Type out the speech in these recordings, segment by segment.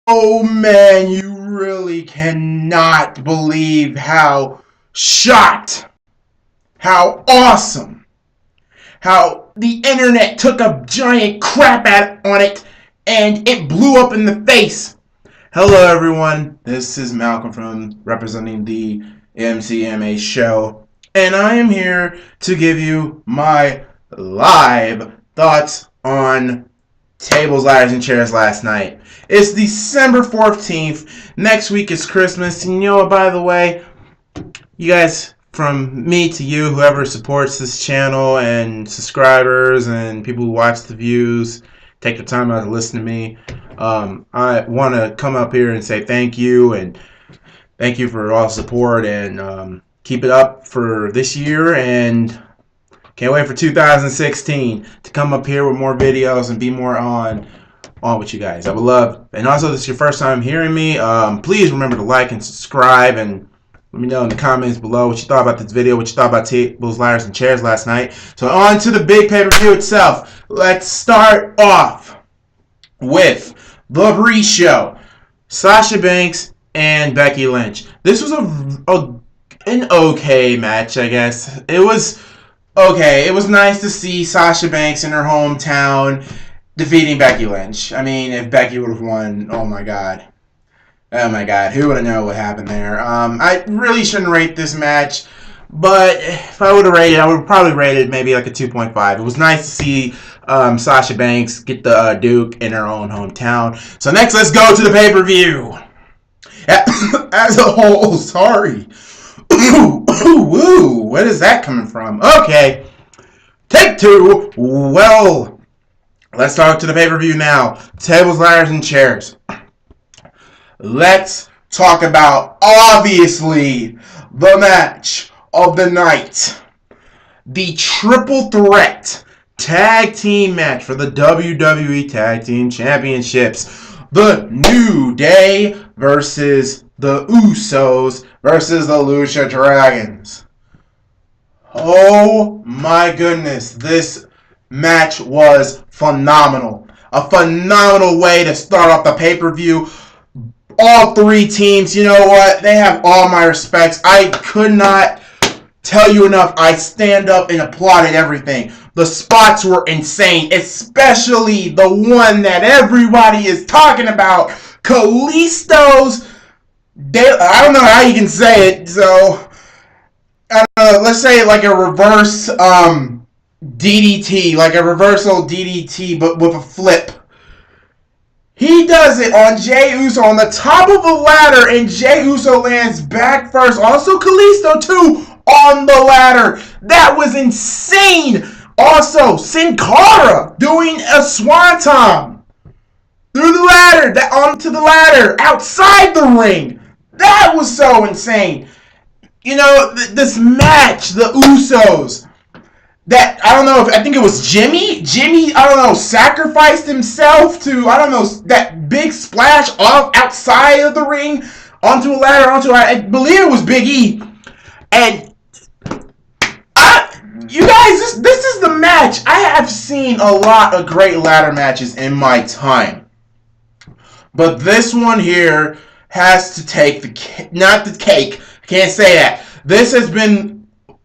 Oh man, you really cannot believe how shocked, how awesome, how the internet took a giant crap on it and it blew up in the face. Hello everyone, this is Malcolm from representing the MCMA show, and I am here to give you my live thoughts on tables, ladders, and chairs last night. It's December 14th. Next week is Christmas. And you know what, by the way, you guys, from me to you, whoever supports this channel and subscribers and people who watch the views, take the time out to listen to me. I want to come up here and say thank you, and thank you for all the support, and keep it up for this year, and can't wait for 2016 to come up here with more videos and be more on with you guys. I would love, and also if this is your first time hearing me, please remember to like and subscribe, and let me know in the comments below what you thought about this video, what you thought about tables, ladders, and chairs last night. So on to the big pay-per-view itself. Let's start off with the pre-show. Sasha Banks and Becky Lynch. This was an okay match, I guess. It was okay. It was nice to see Sasha Banks in her hometown defeating Becky Lynch. I mean, if Becky would have won, oh my god. Oh my god, who would have known what happened there? I really shouldn't rate this match, but if I would have rated it, I would have probably rated maybe like a 2.5. It was nice to see Sasha Banks get the Duke in her own hometown. So next, let's go to the pay-per-view. As a whole, sorry. Ooh, where is that coming from? Okay, take two. Well, let's talk to the pay-per-view now. Tables, ladders, and chairs. Let's talk about, obviously, the match of the night. The triple threat tag team match for the WWE Tag Team Championships. The New Day versus the Usos versus the Lucha Dragons. Oh my goodness, this match was phenomenal. A phenomenal way to start off the pay-per-view. All three teams, you know what? They have all my respects. I could not tell you enough. I stand up and applauded everything. The spots were insane, especially the one that everybody is talking about. Kalisto's, I don't know how you can say it, so let's say like a reverse DDT, like a reversal DDT, but with a flip. He does it on Jey Uso on the top of a ladder, and Jey Uso lands back first. Also, Kalisto, too, on the ladder. That was insane. Also, Sin Cara doing a swanton through the ladder, onto the ladder, outside the ring. That was so insane. You know, this match, the Usos, that, I don't know if, I think it was Jimmy, I don't know, sacrificed himself to, I don't know, that big splash off outside of the ring, onto a ladder, I believe it was Big E. And, you guys, this is the match. I have seen a lot of great ladder matches in my time. But this one here has to take the, not the cake, I can't say that. This has been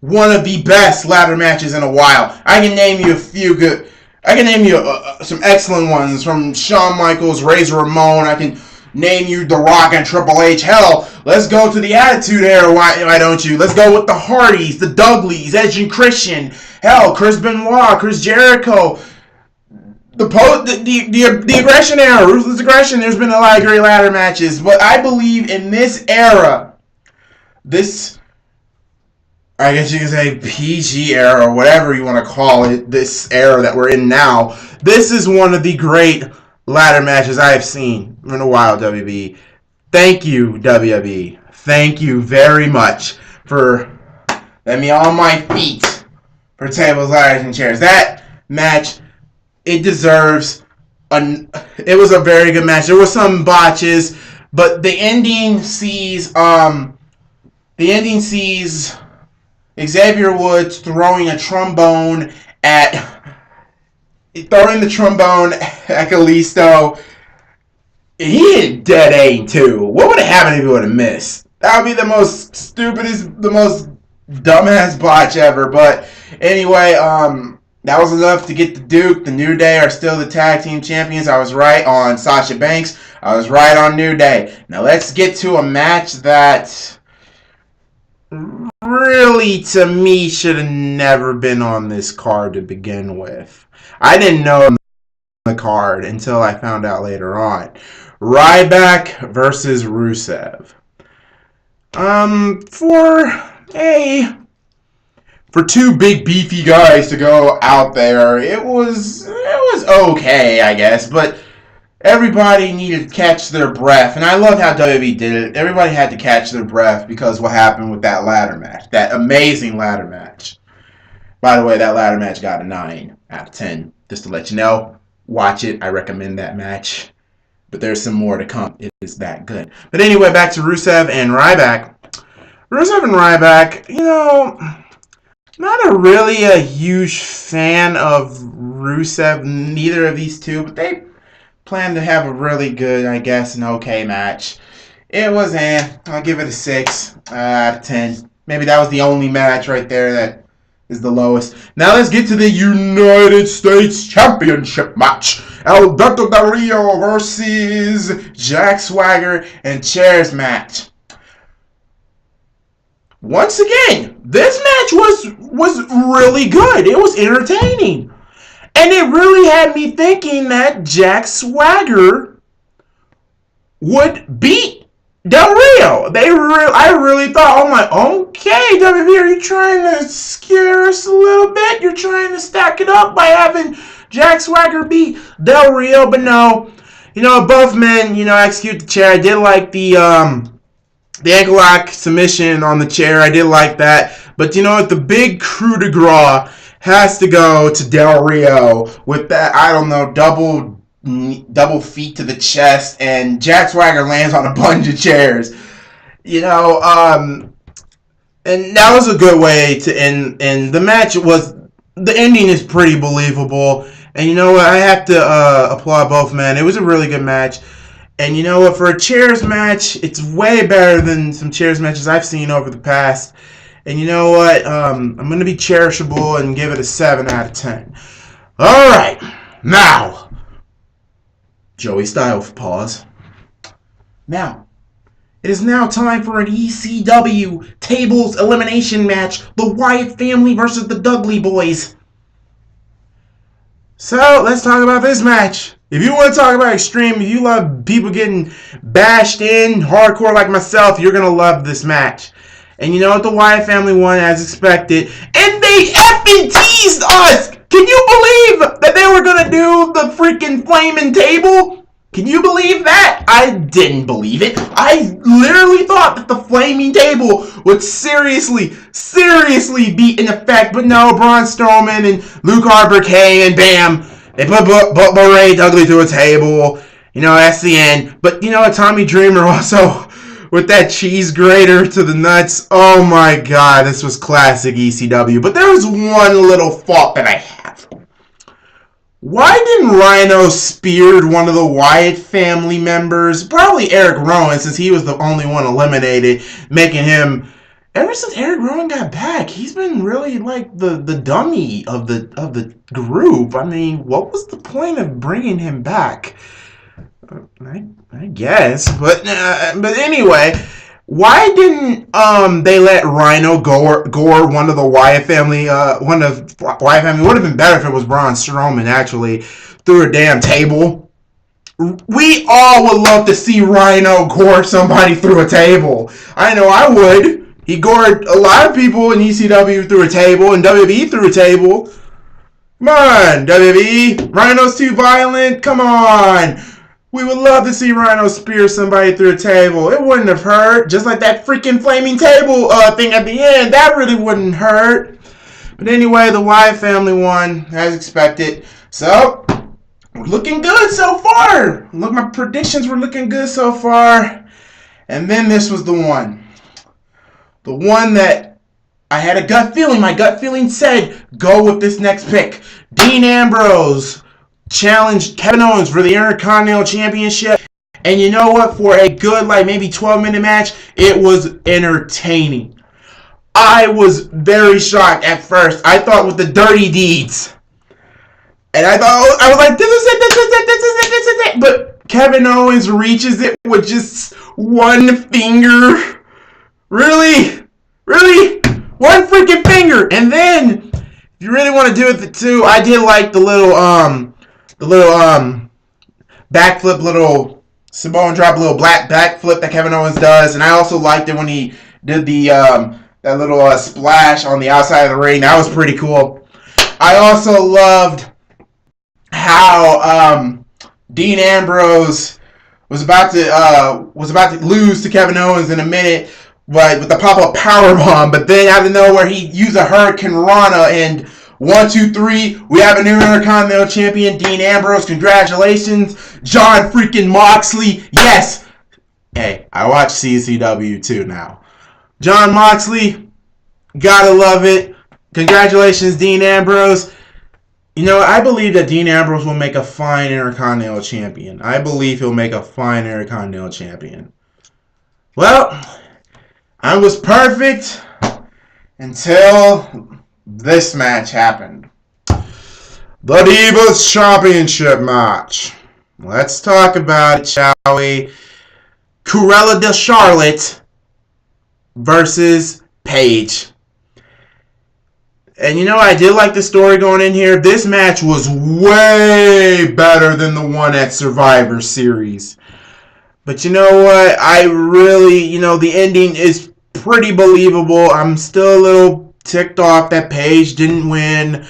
one of the best ladder matches in a while. I can name you a few good. I can name you some excellent ones from Shawn Michaels, Razor Ramon. I can name you The Rock and Triple H. Hell, let's go to the Attitude Era. Why don't you? Let's go with the Hardys, the Dudleys, Edge and Christian. Hell, Chris Benoit, Chris Jericho. The Aggression Era, Ruthless Aggression. There's been a lot of great ladder matches, but I believe in this era, this, I guess you can say PG era or whatever you want to call it, this era that we're in now, this is one of the great ladder matches I have seen in a while, WWE. Thank you, WWE. Thank you very much for letting me on my feet for tables, ladders, and chairs. That match, it deserves, it was a very good match. There were some botches, but the ending sees, Xavier Woods throwing the trombone at Kalisto. he hit dead aim too. What would have happened if he would have missed? That would be the most stupidest, the most dumbass botch ever. But anyway, that was enough to get the Duke. The New Day are still the tag team champions. I was right on Sasha Banks. I was right on New Day. Now let's get to a match that really, to me, should have never been on this card to begin with. I didn't know the card until I found out later on. Ryback versus Rusev. For two big beefy guys to go out there, it was okay, I guess, but everybody needed to catch their breath, and I love how WWE did it. Everybody had to catch their breath because what happened with that ladder match, that amazing ladder match. By the way, that ladder match got a 9 out of 10. Just to let you know, watch it. I recommend that match. But there's some more to come. It is that good. But anyway, back to Rusev and Ryback. Rusev and Ryback, not really a huge fan of Rusev, neither of these two, but they plan to have a really good, I guess, an okay match. It was, I'll give it a 6 out of 10. Maybe that was the only match right there that is the lowest. Now let's get to the United States Championship match. Alberto Del Rio versus Jack Swagger and Chairs match. Once again, this match was really good. It was entertaining. And it really had me thinking that Jack Swagger would beat Del Rio. I really thought, okay, WWE, are you trying to scare us a little bit? You're trying to stack it up by having Jack Swagger beat Del Rio, but no. Both men, execute the chair. I did like the ankle lock submission on the chair. I did like that. But the big coup de grace has to go to Del Rio with that, double feet to the chest, and Jack Swagger lands on a bunch of chairs. And that was a good way to end. And the match the ending is pretty believable. And you know what? I have to applaud both men. It was a really good match. And you know what? For a chairs match, it's way better than some chairs matches I've seen over the past. And you know what? I'm going to be cherishable and give it a 7 out of 10. All right. Now, Joey Styles, pause. Now, it is now time for an ECW tables elimination match. The Wyatt family versus the Dudley boys. So, let's talk about this match. If you want to talk about extreme, if you love people getting bashed in hardcore like myself, you're going to love this match. And you know what? The Wyatt family won as expected. And they effing teased us! Can you believe that they were going to do the freaking flaming table? Can you believe that? I didn't believe it. I literally thought that the flaming table would seriously be in effect. But no, Braun Strowman and Luke Harper came and bam, they put Ray Dudley through a table. That's the end. But Tommy Dreamer also with that cheese grater to the nuts. Oh my god, this was classic ECW. But there was one little fault that I have. Why didn't Rhino spear one of the Wyatt family members? Probably Eric Rowan, since he was the only one eliminated, making him. Ever since Eric Rowan got back, he's been really like the dummy of the group. I mean, what was the point of bringing him back? I guess, but anyway, why didn't they let Rhino gore one of the Wyatt family? One of Wyatt family would have been better if it was Braun Strowman actually through a damn table. We all would love to see Rhino gore somebody through a table. I know I would. He gored a lot of people in ECW through a table and WWE through a table. Come on, WWE. Rhino's too violent. Come on. We would love to see Rhino spear somebody through a table. It wouldn't have hurt. Just like that freaking flaming table thing at the end. That really wouldn't hurt. But anyway, the Wyatt family won, as expected. So, we're looking good so far. Look, my predictions were looking good so far. And then this was the one. The one that I had a gut feeling. My gut feeling said, go with this next pick. Dean Ambrose challenged Kevin Owens for the Intercontinental Championship, And you know what? For a good, like, maybe 12-minute match, it was entertaining. I was very shocked at first. I thought with the dirty deeds. And I was like, this is it. But Kevin Owens reaches it with just one finger. Really? One freaking finger. And then, if you really want to do it too, I did like the little backflip, little Samoan drop, little black backflip that Kevin Owens does. And I also liked it when he did the that little splash on the outside of the ring. That was pretty cool. I also loved how Dean Ambrose was about to lose to Kevin Owens in a minute, but with the pop-up powerbomb. But then out of nowhere, he used a Hurricane Rana, and 1, 2, 3, we have a new Intercontinental Champion, Dean Ambrose. Congratulations, John freaking Moxley. Yes. Hey, I watch CCW too now. John Moxley, gotta love it. Congratulations, Dean Ambrose. You know, I believe that Dean Ambrose will make a fine Intercontinental Champion. I believe he'll make a fine Intercontinental Champion. Well, I was perfect until this match happened. The Divas Championship match. Let's talk about it, shall we? Cruella de Charlotte versus Paige. And you know, I did like the story going in here. This match was way better than the one at Survivor Series. But you know what? I really, you know, the ending is pretty believable. I'm still a little ticked off that Paige didn't win.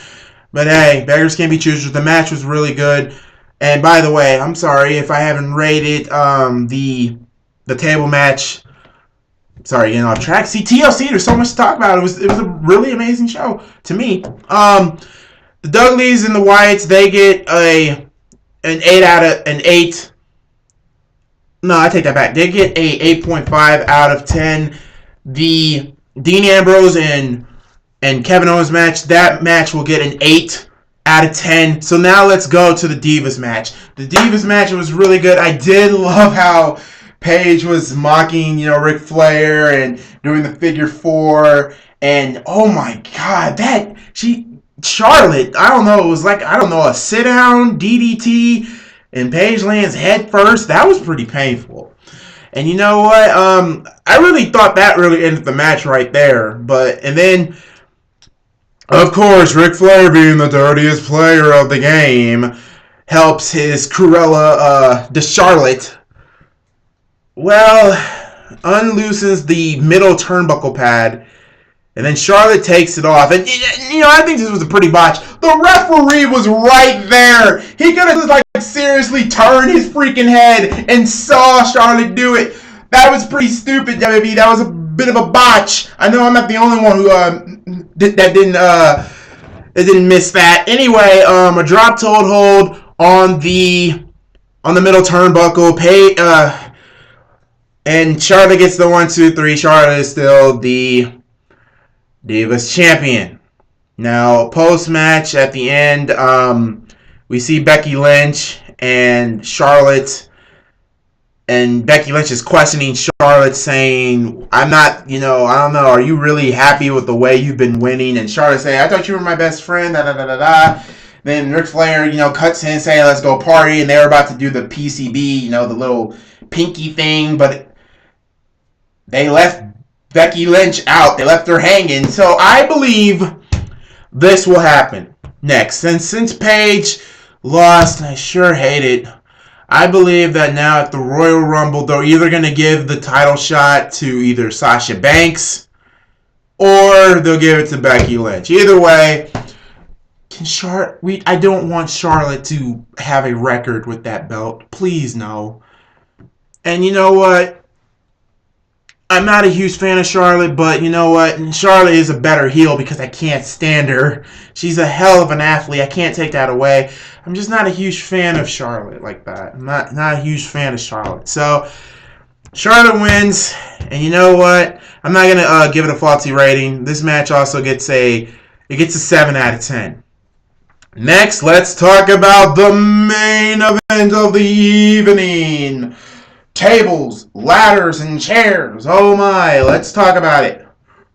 But hey, beggars can't be choosers. The match was really good. And by the way, I'm sorry if I haven't rated the table match. Sorry, you know, track. See, TLC, there's so much to talk about. It was a really amazing show to me. The Dudleys and the Wyatts, they get an 8. No, I take that back. They get a 8.5 out of 10. The Dean Ambrose and Kevin Owens match, that match will get an 8 out of 10. So now let's go to the Divas match. The Divas match was really good. I did love how Paige was mocking, you know, Ric Flair and doing the figure 4. And oh my God, Charlotte, I don't know, it was like, I don't know, a sit down DDT and Paige lands head first. That was pretty painful. And you know what? I really thought that really ended the match right there. And then, of course, Ric Flair, being the dirtiest player of the game, helps his Cruella de Charlotte, well, unloosens the middle turnbuckle pad, and then Charlotte takes it off. And, you know, I think this was a pretty botch. The referee was right there. He could have just, like, seriously turned his freaking head and saw Charlotte do it. That was pretty stupid, WWE. That was a bit of a botch. I know I'm not the only one who didn't miss that. Anyway, a drop toe hold on the middle turnbuckle. And Charlotte gets the 1, 2, 3. Charlotte is still the Divas champion. Now, post-match at the end, we see Becky Lynch and Charlotte. And Becky Lynch is questioning Charlotte, saying, I'm not, you know, I don't know, are you really happy with the way you've been winning? And Charlotte saying, I thought you were my best friend, da-da-da-da-da. Then Ric Flair, you know, cuts in saying, let's go party. And they were about to do the PCB, you know, the little pinky thing. But they left Becky Lynch out. They left her hanging. So I believe this will happen next. And since Paige lost, and I sure hate it, I believe that now at the Royal Rumble, they're either going to give the title shot to either Sasha Banks or they'll give it to Becky Lynch. Either way, I don't want Charlotte to have a record with that belt. Please, no. And you know what? I'm not a huge fan of Charlotte, but you know what? Charlotte is a better heel because I can't stand her. She's a hell of an athlete. I can't take that away. I'm just not a huge fan of Charlotte like that. I'm not a huge fan of Charlotte. So, Charlotte wins, and you know what? I'm not going to give it a faulty rating. This match also gets a 7 out of 10. Next, let's talk about the main event of the evening. tables, ladders, and chairs. Oh my, let's talk about it.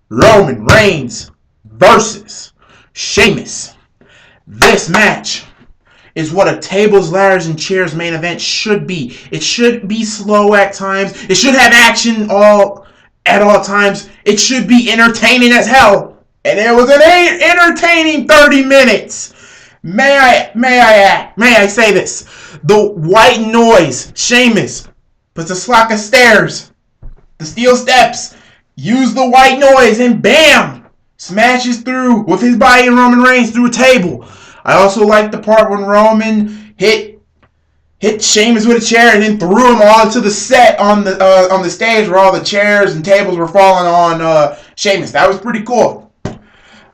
Roman Reigns versus Sheamus. This match is what a tables, ladders, and chairs main event should be. It should be slow at times. It should have action at all times. It should be entertaining as hell. And it was an entertaining 30 minutes. May I say this? The white noise, Sheamus puts a slack of stairs, the steel steps, use the white noise, and bam! Smashes through with his body and Roman Reigns through a table. I also like the part when Roman hit Sheamus with a chair and then threw him onto the set on the stage where all the chairs and tables were falling on Sheamus. That was pretty cool.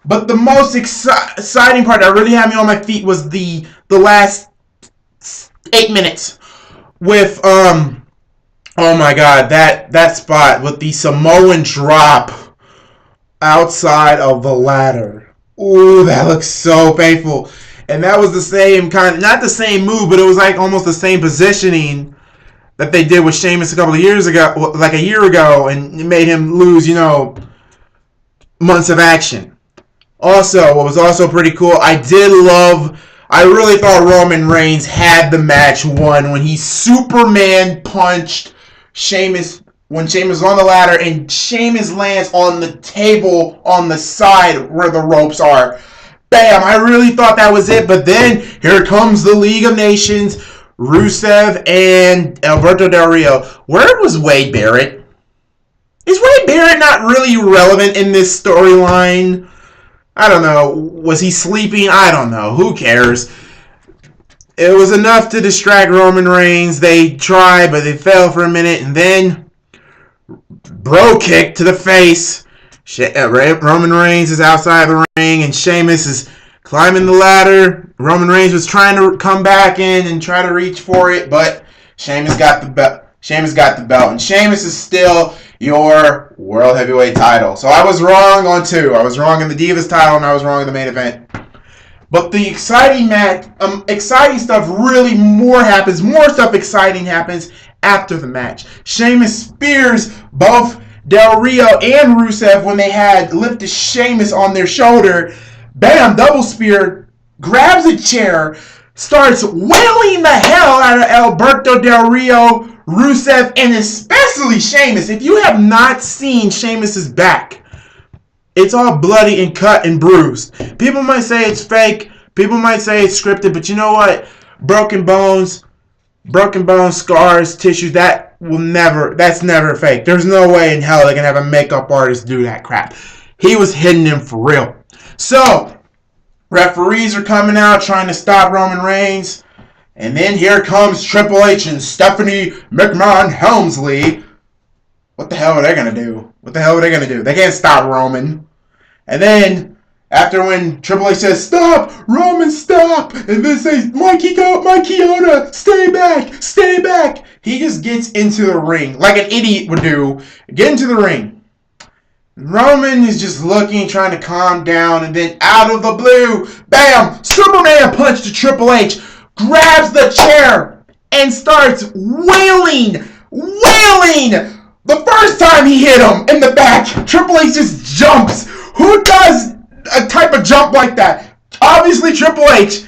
But the most exciting part that really had me on my feet was the last 8 minutes with oh my god, that spot with the Samoan drop outside of the ladder. Ooh, that looks so painful. And that was the same kind of, not the same move, but it was like almost the same positioning that they did with Sheamus a couple of years ago, like a year ago, and it made him lose, months of action. Also, what was also pretty cool, I really thought Roman Reigns had the match won when he Superman punched Sheamus when Sheamus was on the ladder and Sheamus lands on the table on the side where the ropes are. Bam! I really thought that was it, but then here comes the League of Nations, Rusev and Alberto Del Rio. Where was Wade Barrett? Is Wade Barrett not really relevant in this storyline? I don't know. Was he sleeping? I don't know. Who cares? It was enough to distract Roman Reigns. They tried, but they failed for a minute, and then bro kick to the face. Roman Reigns is outside the ring, and Sheamus is climbing the ladder. Roman Reigns was trying to come back in and try to reach for it, but Sheamus got the belt. And Sheamus is still your World Heavyweight title. So I was wrong on two. I was wrong in the Divas title, and I was wrong in the main event. But the exciting stuff really more stuff exciting happens after the match. Sheamus spears both Del Rio and Rusev when they had lifted Sheamus on their shoulder. Bam, double spear, grabs a chair, starts wailing the hell out of Alberto Del Rio, Rusev, and especially Sheamus. If you have not seen Sheamus's back, it's all bloody and cut and bruised. People might say it's fake. People might say it's scripted, but you know what? Broken bones, scars, tissues, that's never fake. There's no way in hell they can have a makeup artist do that crap. He was hitting him for real. So, referees are coming out trying to stop Roman Reigns. And then here comes Triple H and Stephanie McMahon Helmsley. What the hell are they going to do? They can't stop Roman. And then, after when Triple H says, "Stop! Roman, stop!" And then says, Mikey Oda, stay back! He just gets into the ring, like an idiot would do. Get into the ring. Roman is just looking, trying to calm down, and then out of the blue, bam! Superman punch to Triple H, grabs the chair, and starts wailing! The first time he hit him in the back, Triple H just jumps. Who does a type of jump like that? Obviously Triple H.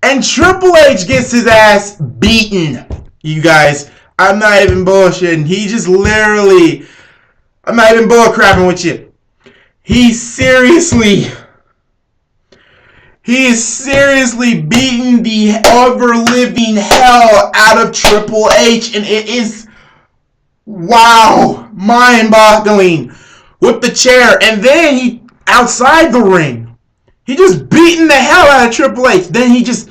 And Triple H gets his ass beaten. You guys, I'm not even bullshitting. He just literally, I'm not even bullcrapping with you. He is seriously beating the ever-living hell out of Triple H. And it is, wow, mind-boggling. With the chair. And then he, outside the ring, he just beating the hell out of Triple H. Then he just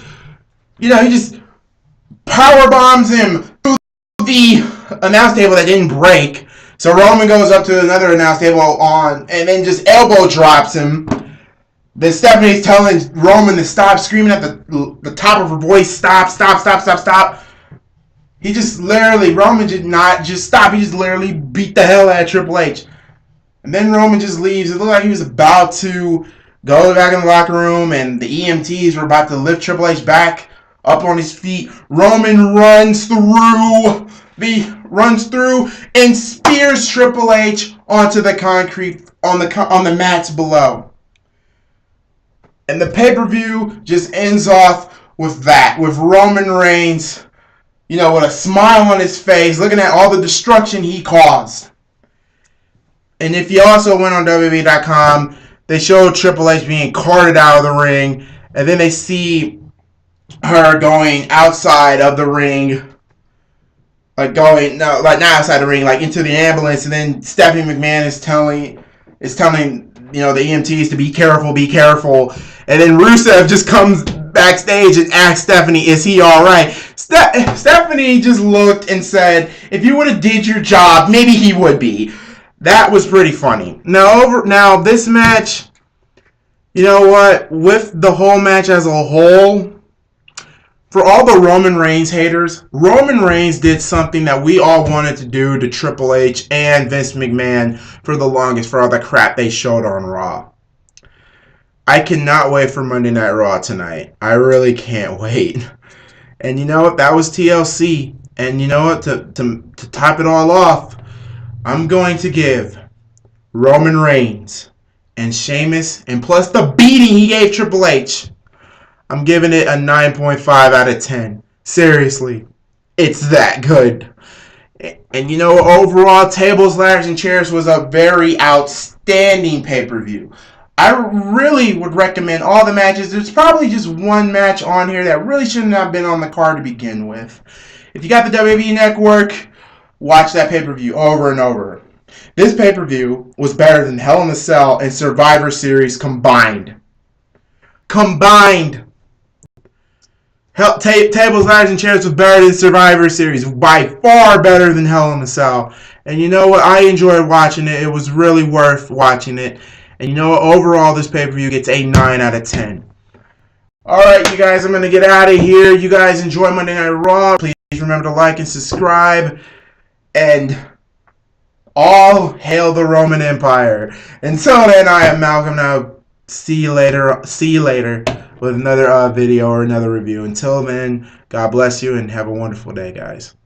power bombs him through the announce table that didn't break. So Roman goes up to another announce table and then just elbow drops him. Then Stephanie's telling Roman to stop, screaming at the top of her voice, stop. He just literally, Roman did not just stop. He just literally beat the hell out of Triple H. And then Roman just leaves. It looked like he was about to go back in the locker room, and the EMTs were about to lift Triple H back up on his feet. Roman runs through and spears Triple H onto the concrete on the mats below. And the pay-per-view just ends off with that, with Roman Reigns, with a smile on his face, looking at all the destruction he caused. And if you also went on WWE.com, they showed Triple H being carted out of the ring, and then they see her going outside of the ring, not outside the ring, like into the ambulance, and then Stephanie McMahon is telling the EMTs to be careful, and then Rusev just comes backstage and asks Stephanie, is he alright? Stephanie just looked and said, if you would have did your job, maybe he would be. That was pretty funny. Now this match, you know what? With the whole match as a whole, for all the Roman Reigns haters, Roman Reigns did something that we all wanted to do to Triple H and Vince McMahon for the longest, for all the crap they showed on Raw. I cannot wait for Monday Night Raw tonight. I really can't wait. And you know what? That was TLC. And you know what? To top it all off, I'm going to give Roman Reigns and Sheamus, and plus the beating he gave Triple H, I'm giving it a 9.5 out of 10. Seriously. It's that good. And overall, Tables, Ladders, and Chairs was a very outstanding pay-per-view. I really would recommend all the matches. There's probably just one match on here that really shouldn't have been on the card to begin with. If you got the WWE Network, watch that pay-per-view over and over. This pay-per-view was better than Hell in a Cell and Survivor Series combined. Tables, Ladders, and Chairs was better than Survivor Series. By far better than Hell in a Cell. And you know what? I enjoyed watching it. It was really worth watching it. And you know what? Overall, this pay-per-view gets a 9 out of 10. Alright, you guys, I'm going to get out of here. You guys enjoy Monday Night Raw. Please remember to like and subscribe. And all hail the Roman Empire. Until then, I am Malcolm. Now, see you later with another video or another review. Until then, God bless you and have a wonderful day, guys.